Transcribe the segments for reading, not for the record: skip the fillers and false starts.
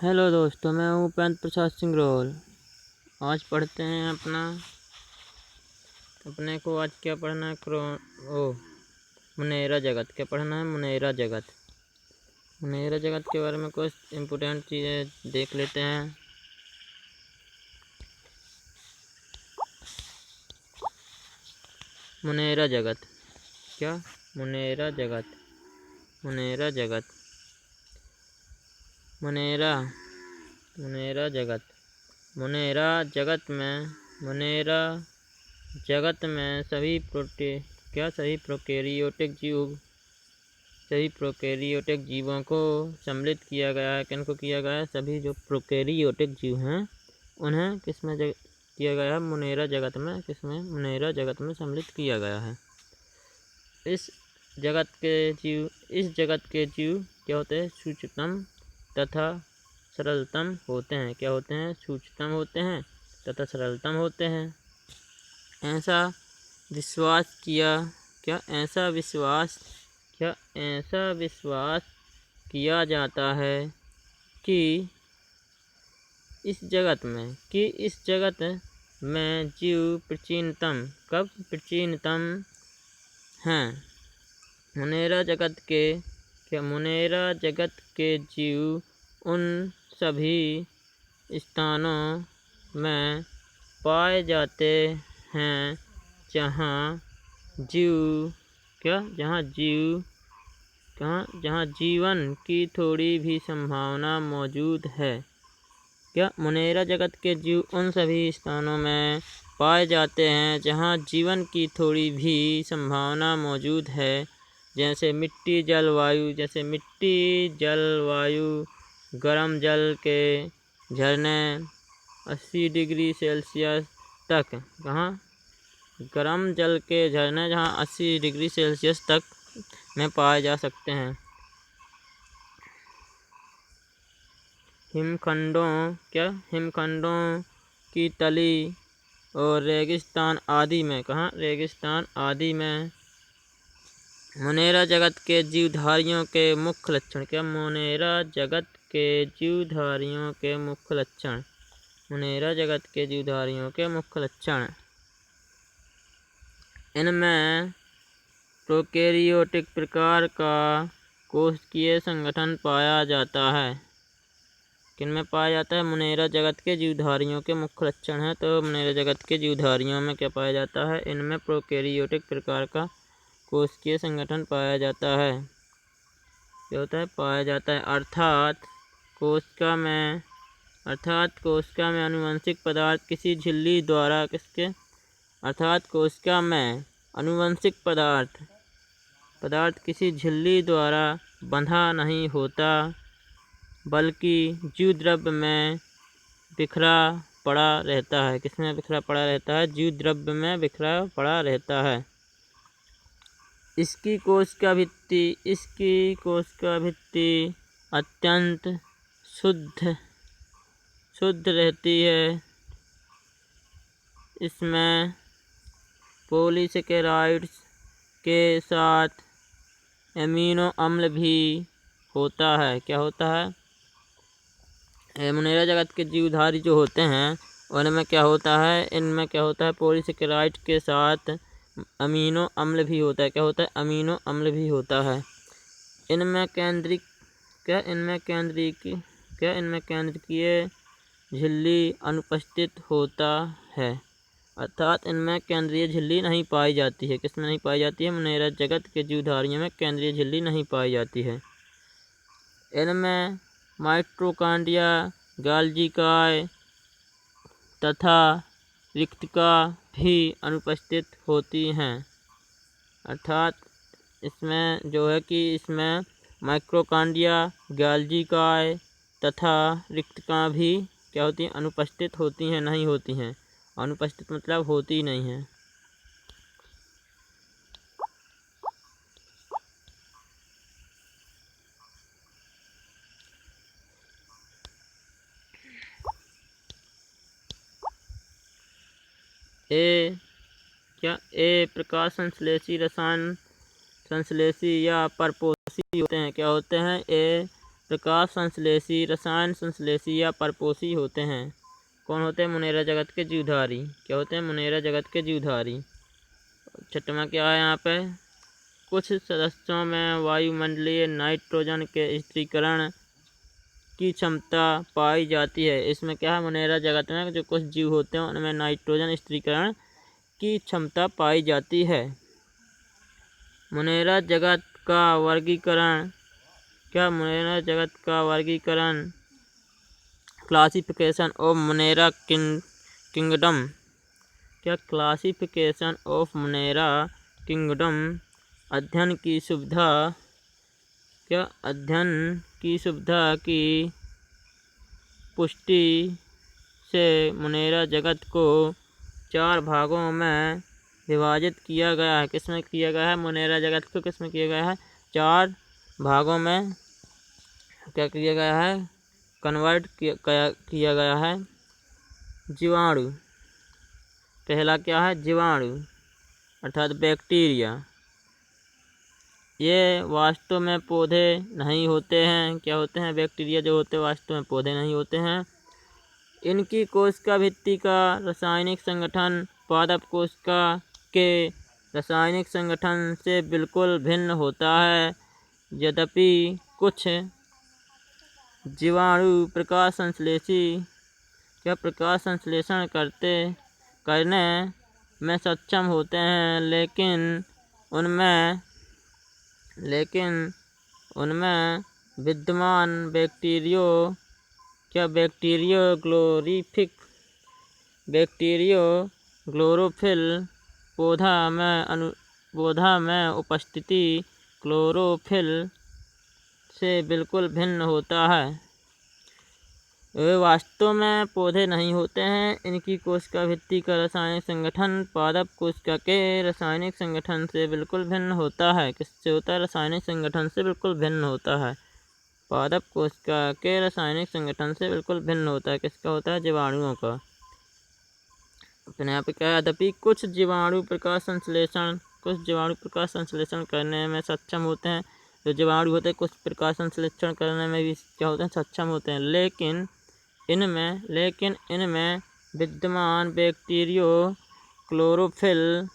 Hello दोस्तों, मैं हूँ उपेंद्र प्रसाद सिंह रोल। आज पढ़ते हैं अपने को आज क्या पढ़ना है। मुनेरा जगत। क्या पढ़ना है? मुनेरा जगत। मुनेरा जगत के बारे में कुछ इम्पोर्टेंट चीज़ें देख लेते हैं। मुनेरा जगत क्या? मुनेरा जगत। मुनेरा जगत। मुनेरा जगत। मुनेरा जगत में सभी प्रोकैरियोटिक जीवों को सम्मिलित किया गया है। किनको किया गया है? सभी जो प्रोकैरियोटिक जीव हैं उन्हें किसमें किया गया है? मुनेरा जगत में। किसमें? मुनेरा जगत में सम्मिलित किया गया है। इस जगत के जीव क्या होते हैं? सूक्ष्मतम तथा सरलतम होते हैं। क्या होते हैं? सूक्ष्मतम होते हैं तथा सरलतम होते हैं। ऐसा विश्वास किया जाता है कि इस जगत में जीव प्राचीनतम हैं। मुनेरा जगत के जीव उन सभी स्थानों में पाए जाते हैं जहाँ जीवन की थोड़ी भी संभावना मौजूद है। क्या? मुनेरा जगत के जीव उन सभी स्थानों में पाए जाते हैं जहाँ जीवन की थोड़ी भी संभावना मौजूद है, जैसे मिट्टी, जल, वायु, गर्म जल के झरने 80 डिग्री सेल्सियस तक। कहाँ? गर्म जल के झरने जहाँ 80 डिग्री सेल्सियस तक में पाए जा सकते हैं। हिमखंडों की तली और रेगिस्तान आदि में। कहाँ? रेगिस्तान आदि में। मुनेरा जगत के जीवधारियों के मुख्य लक्षण। क्या? मुनेरा जगत के जीवधारियों के मुख्य लक्षण। मुनेरा जगत के जीवधारियों के मुख्य लक्षण। इनमें प्रोकैरियोटिक प्रकार का कोशिकीय संगठन पाया जाता है। किनमें पाया जाता है? मुनेरा जगत के जीवधारियों के मुख्य लक्षण है। तो मुनेरा जगत के जीवधारियों में क्या पाया जाता है? इनमें प्रोकैरियोटिक प्रकार का कोशिकीय संगठन पाया जाता है। क्या होता है? पाया जाता है। अर्थात कोशिका में आनुवंशिक पदार्थ किसी झिल्ली द्वारा आनुवंशिक पदार्थ किसी झिल्ली द्वारा बंधा नहीं होता, बल्कि जीव द्रव्य में बिखरा पड़ा रहता है। किसमें बिखरा पड़ा रहता है? जीव द्रव्य में बिखरा पड़ा रहता है। इसकी कोशिका भित्ति अत्यंत शुद्ध रहती है। इसमें पॉलीसेकेराइड्स के साथ एमिनो अम्ल भी होता है। क्या होता है? मुनेरा जगत के जीवधारी जो होते हैं उनमें क्या होता है? इनमें क्या होता है? पॉलीसेकेराइड के साथ अमीनो अम्ल भी होता है। क्या होता है? अमीनो अम्ल भी होता है। इनमें केंद्रीय झिल्ली अनुपस्थित होता है। अर्थात इनमें केंद्रीय झिल्ली नहीं पाई जाती है। किसमें नहीं पाई जाती है? मुनेरा जगत के जीवधारियों में केंद्रीय झिल्ली नहीं पाई जाती है। इनमें माइटोकॉन्ड्रिया, गोल्गी तथा रिक्तिका भी अनुपस्थित होती हैं। अर्थात इसमें माइटोकॉन्ड्रिया, गोल्गी तथा रिक्तिका भी क्या होती हैं? अनुपस्थित होती हैं, नहीं होती हैं। अनुपस्थित मतलब होती नहीं है। प्रकाश संश्लेषी, रसायन संश्लेषी या परपोषी होते हैं। क्या होते हैं? प्रकाश संश्लेषी, रसायन संश्लेषी या परपोषी होते हैं। कौन होते हैं? मुनेरा जगत के जीवधारी। क्या होते हैं? मुनेरा जगत के जीवधारी। छठवां क्या है यहाँ पे? कुछ सदस्यों में वायुमंडलीय नाइट्रोजन के स्थिरीकरण की क्षमता पाई जाती है। इसमें क्या है? मुनेरा जगत में जो कुछ जीव होते हैं उनमें नाइट्रोजन स्थिरीकरण की क्षमता पाई जाती है। मुनेरा जगत का वर्गीकरण क्या? मुनेरा जगत का वर्गीकरण क्लासिफिकेशन ऑफ मुनेरा किंगडम। क्या? क्लासिफिकेशन ऑफ मुनेरा किंगडम अध्ययन की सुविधा। क्या? अध्ययन की सुविधा की पुष्टि से मुनेरा जगत को 4 भागों में विभाजित किया गया है। किसमें किया गया है? मुनेरा जगत को किसमें किया गया है? 4 भागों में क्या किया गया है? कन्वर्ट किया गया है। जीवाणु। पहला क्या है? जीवाणु अर्थात बैक्टीरिया। ये वास्तव में पौधे नहीं होते हैं। क्या होते हैं? बैक्टीरिया जो होते हैं वास्तव में पौधे नहीं होते हैं। इनकी कोशिका भित्ति का रासायनिक संगठन पादप कोशिका के रासायनिक संगठन से बिल्कुल भिन्न होता है। यद्यपि कुछ जीवाणु प्रकाश संश्लेषी क्या प्रकाश संश्लेषण करने में सक्षम होते हैं, लेकिन उनमें विद्यमान बैक्टीरियोग्लोरोफिल पौधा में उपस्थिति क्लोरोफिल से बिल्कुल भिन्न होता है। वे वास्तव में पौधे नहीं होते हैं। इनकी कोशिका भित्ति का रासायनिक संगठन पादप कोशिका के रासायनिक संगठन से बिल्कुल भिन्न होता है। किससे होता है? रासायनिक संगठन से बिल्कुल भिन्न होता है। पादप कोशिका के रासायनिक संगठन से बिल्कुल भिन्न होता है। किसका होता है? जीवाणुओं का। अपने यहाँ पे क्या है? यद्यपि कुछ जीवाणु प्रकाश संश्लेषण करने में सक्षम होते हैं। जो जीवाणु होते हैं कुछ प्रकाश संश्लेषण करने में भी क्या होते हैं? सक्षम होते हैं। लेकिन इनमें विद्यमान बैक्टीरियो क्लोरोफिल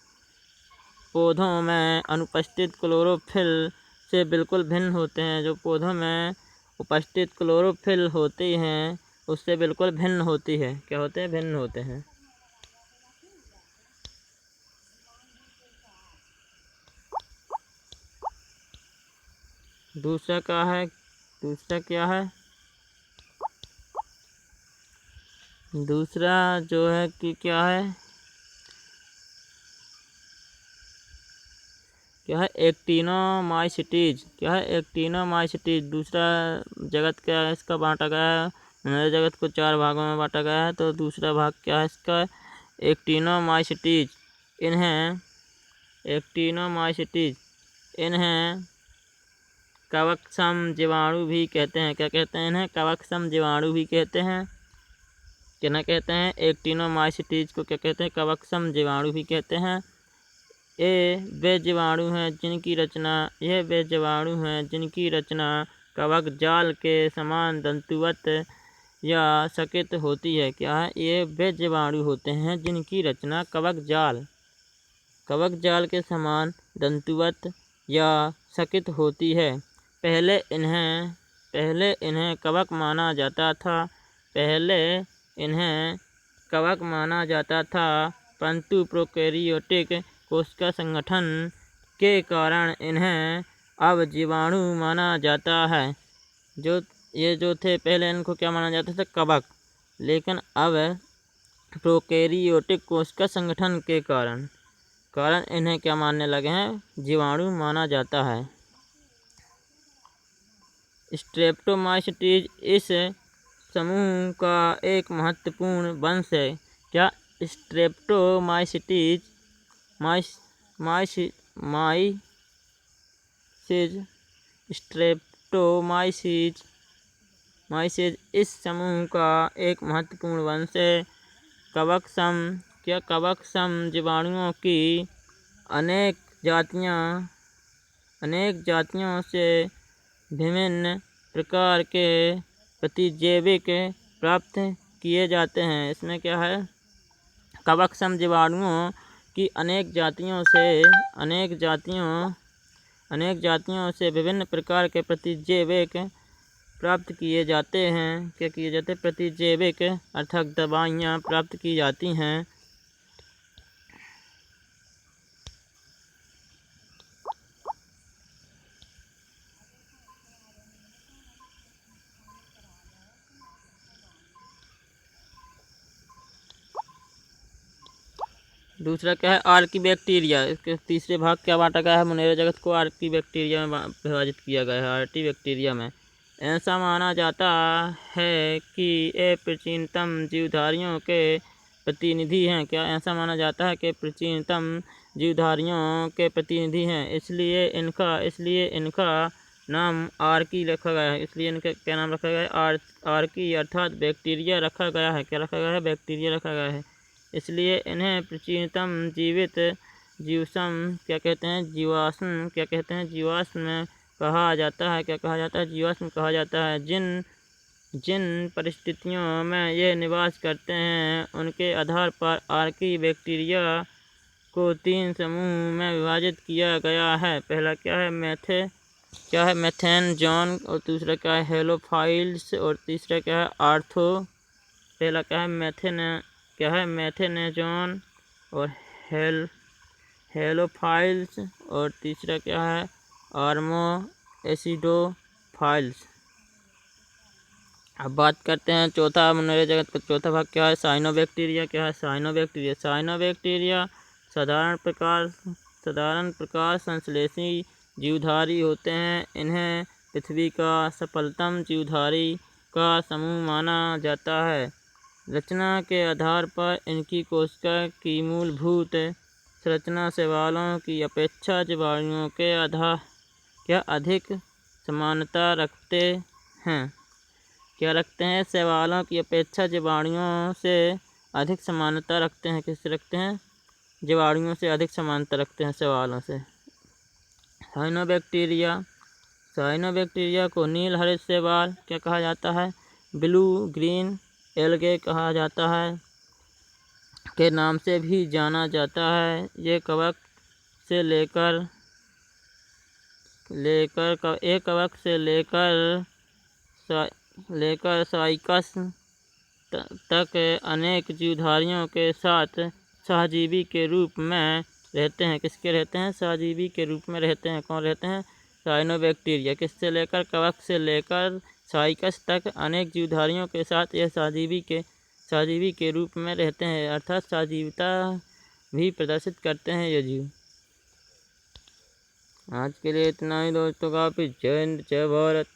पौधों में अनुपस्थित क्लोरोफिल से बिल्कुल भिन्न होते हैं। जो पौधों में उपस्थित क्लोरोफिल होती हैं उससे बिल्कुल भिन्न होती है। क्या होते हैं? भिन्न होते हैं। दूसरा क्या है? दूसरा जो है कि क्या है? एक्टिनोमाइसीटीज। क्या है? एक्टिनोमाइसीटीज। दूसरा जगत क्या है? इसका बांटा गया है। मुनेरा जगत को 4 भागों में बांटा गया है। तो दूसरा भाग क्या है इसका? एक्टिनोमाइसीटीज। इन्हें कवकसम जीवाणु भी कहते हैं। क्या कहते हैं? इन्हें कवकसम जीवाणु भी कहते हैं। क्या कहते हैं? एक्टिनोमाइसीटीज को क्या कहते हैं? कवकसम जीवाणु भी कहते हैं। ये वे जीवाणु हैं जिनकी रचना कवक जाल के समान तंतुवत या सकित होती है। क्या है? ये वे जीवाणु होते हैं जिनकी रचना कवक जाल के समान तंतुवत या सकित होती है। पहले इन्हें कवक माना जाता था, परंतु प्रोकैरियोटिक कोशिका संगठन के कारण इन्हें अब जीवाणु माना जाता है। जो थे पहले इनको क्या माना जाता था? कवक। लेकिन अब प्रोकैरियोटिक कोशिका संगठन के कारण इन्हें क्या मानने लगे हैं? जीवाणु माना जाता है। स्ट्रेप्टोमाइसीटीज इस समूह का एक महत्वपूर्ण वंश है। क्या? स्ट्रेप्टोमाइसीज इस समूह का एक महत्वपूर्ण वंश है। कवकसम जीवाणुओं की अनेक जातियों से विभिन्न प्रकार के प्रतिजैविक प्राप्त किए जाते हैं। इसमें क्या है, कवकसम जीवाणुओं की अनेक जातियों से विभिन्न प्रकार के प्रतिजैविक प्राप्त किए जाते हैं। क्या किए जाते हैं? प्रतिजैविक अर्थात दवाइयाँ प्राप्त की जाती हैं। दूसरा क्या है, आर्कीबैक्टीरिया। इसके तीसरे भाग क्या बांटा गया है, मुनेरा जगत को आर्कीबैक्टीरिया में विभाजित किया गया है। आर्कीबैक्टीरिया में ऐसा माना जाता है कि ये प्राचीनतम जीवधारियों के प्रतिनिधि हैं। क्या ऐसा माना जाता है कि प्राचीनतम जीवधारियों के प्रतिनिधि हैं, इसलिए इनका नाम आर्की रखा गया है। इसलिए इनका क्या नाम रखा गया है? आर्की अर्थात बैक्टीरिया रखा गया है। क्या रखा गया है? बैक्टीरिया रखा गया है। इसलिए इन्हें प्राचीनतम जीवित जीवाश्म क्या कहते हैं? जीवाश्म क्या कहते हैं? जीवाश्म कहा जाता है। क्या कहा जाता है? जीवाश्म कहा जाता है। जिन परिस्थितियों में ये निवास करते हैं उनके आधार पर आर्की बैक्टीरिया को 3 समूह में विभाजित किया गया है। पहला क्या है? मैथेनजोन, और दूसरा क्या है? हेलोफाइल्स, और तीसरा क्या है? पहला क्या है? मैथेनजोन और हेलोफाइल्स, और तीसरा क्या है? आर्मो एसिडोफाइल्स। अब बात करते हैं चौथा मुनेरा जगत का चौथा भाग क्या है? साइनोबैक्टीरिया। क्या है? साइनोबैक्टीरिया साधारण प्रकार संश्लेषी जीवधारी होते हैं। इन्हें पृथ्वी का सफलतम जीवधारी का समूह माना जाता है। रचना के आधार पर इनकी कोशिका की मूलभूत संरचना शैवालों की अपेक्षा जीवाणुओं के अधिक समानता रखते हैं। क्या रखते हैं? शैवालों की अपेक्षा जीवाणुओं से अधिक समानता रखते हैं। किससे रखते हैं? जीवाणुओं से अधिक समानता रखते हैं, शैवालों से। साइनोबैक्टीरिया को नील हरित शैवाल क्या कहा जाता है? ब्लू ग्रीन एल्गे कहा जाता है के नाम से भी जाना जाता है। ये कवक से लेकर साइकस तक अनेक जीवधारियों के साथ सहजीवी के रूप में रहते हैं। किसके रहते हैं? सहजीवी के रूप में रहते हैं। कौन रहते हैं? साइनोबैक्टीरिया। किससे लेकर? कवक से लेकर साइकस तक अनेक जीवधारियों के साथ यह सहजीवी के रूप में रहते हैं, अर्थात सहजीविता भी प्रदर्शित करते हैं ये जीव। आज के लिए इतना ही दोस्तों। काफ़ी जय हिंद, जय भारत।